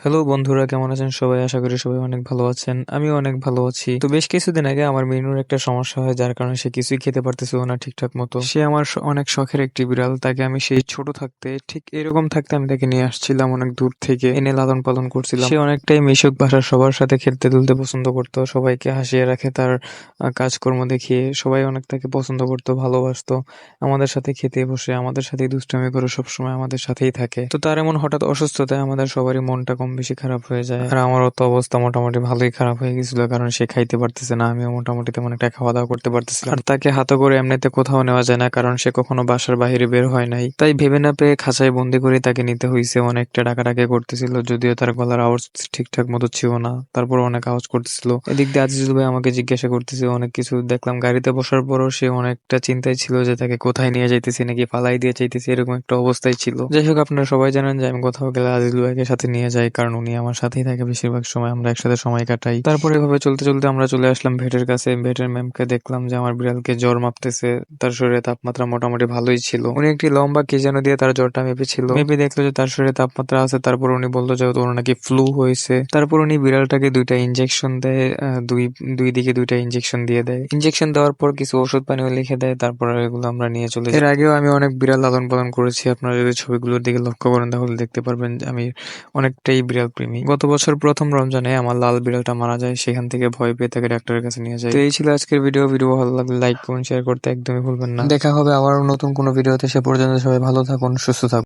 Hello বন্ধুরা, কেমন আছেন সবাই? আশা করি সবাই অনেক ভালো আছেন। আমিও অনেক ভালো আছি। তো বেশ কিছুদিন আগে আমার মিনুর একটা সমস্যা হয়, যার কারণে সে কিছুই খেতে পারতেছিল না ঠিকঠাক মতো। সে আমার অনেক শখের একটি বিড়াল। তাকে আমি সেই ছোট থাকতে, ঠিক এরকম থাকতে আমি তাকে নিয়ে আসছিলাম অনেক দূর থেকে, এনে লালন পালন করছিলাম। সে অনেকটাই মিশুক ভাষার, সবার সাথে খেলতে দুলতে পছন্দ করতো, সবাইকে হাসিয়ে রাখে তার কাজকর্ম দেখিয়ে। সবাই অনেক তাকে পছন্দ করতো, ভালোবাসতো। আমাদের সাথে খেতে বসে, আমাদের সাথেই দুষ্টামি করে, সবসময় আমাদের সাথেই থাকে। তো তার এমন হঠাৎ অসুস্থতায় আমাদের সবারই মনটা কম বেশি খারাপ হয়ে যায়। আর আমারও তো অবস্থা মোটামুটি ভালোই খারাপ হয়ে গেছিল, কারণ সে খাইতে পারতেছে না, আমিও মোটামুটি তেমন একটা খাওয়া দাওয়া করতে পারতেছিলাম। আর তাকে হাতে করে এমনিতে কোথাও নেওয়া যায় না, কারণ সে কখনো বাসার বাইরে বের হয় নাই। তাই ভেবে না পেয়ে খাঁচায় বন্দি করে তাকে নিতে হয়েছে। অনেকটা ডাকাডাকি করতেছিল, যদিও তার গলার আওয়াজ ঠিকঠাক মতো ছিল না, তারপর অনেক আওয়াজ করতেছিল। এদিক দিয়ে আজিজুল ভাই আমাকে জিজ্ঞাসা করতেছে অনেক কিছু। দেখলাম গাড়িতে বসার পরও সে অনেকটা চিন্তায় ছিল যে তাকে কোথায় নিয়ে যাইতেছি, নাকি ফালাই দিয়ে চাইতেছি, এরকম একটা অবস্থায় ছিল। যাই হোক, আপনারা সবাই জানেন যে আমি কোথাও গেলে আজিজুল ভাইকে সাথে নিয়ে যাই, কারণ উনি আমার সাথেই থাকে বেশিরভাগ সময়, আমরা একসাথে সময় কাটাই। তারপর এভাবে চলতে চলতে আমরা চলে আসলাম ভেটের কাছে। ভেটের ম্যামকে দেখলাম যে আমার বিড়ালকে জ্বর মাপতেছে। তার শরীরে তাপমাত্রা মোটামুটি ভালোই ছিল। উনি একটি লম্বা কি যেন দিয়ে তার জ্বরটা মেপেছিল। মেপে দেখলো যে তার শরীরে তাপমাত্রা আছে। তারপর উনি বললো যে ওর নাকি ফ্লু হয়েছে। তারপর উনি বিড়ালটাকে দুইটা ইনজেকশন দেয়। দুই দুই দিকে দুইটা ইনজেকশন দিয়ে দেয়। ইনজেকশন দেওয়ার পর কিছু ওষুধ পানিও লিখে দেয়। তারপর এগুলো আমরা নিয়ে চলে যাই। এর আগেও আমি অনেক বিড়াল লালন পালন করেছি। আপনারা যদি ছবিগুলোর দিকে লক্ষ্য করেন তাহলে দেখতে পারবেন যে আমি অনেকটাই বিড়াল প্রেমী। গত বছর প্রথম রমজানে আমার লাল বিড়ালটা মারা যায়। সেখান থেকে ভয় পেয়ে তাকে ডাক্তারের কাছে নিয়ে যায়। তো এই ছিল আজকের ভিডিও। ভিডিও ভালো লাগলে লাইক, কমেন্ট, শেয়ার করতে একদমই ভুলবেন না। দেখা হবে আবার নতুন কোনো ভিডিওতে। সে পর্যন্ত সবাই ভালো থাকুন, সুস্থ থাকুন।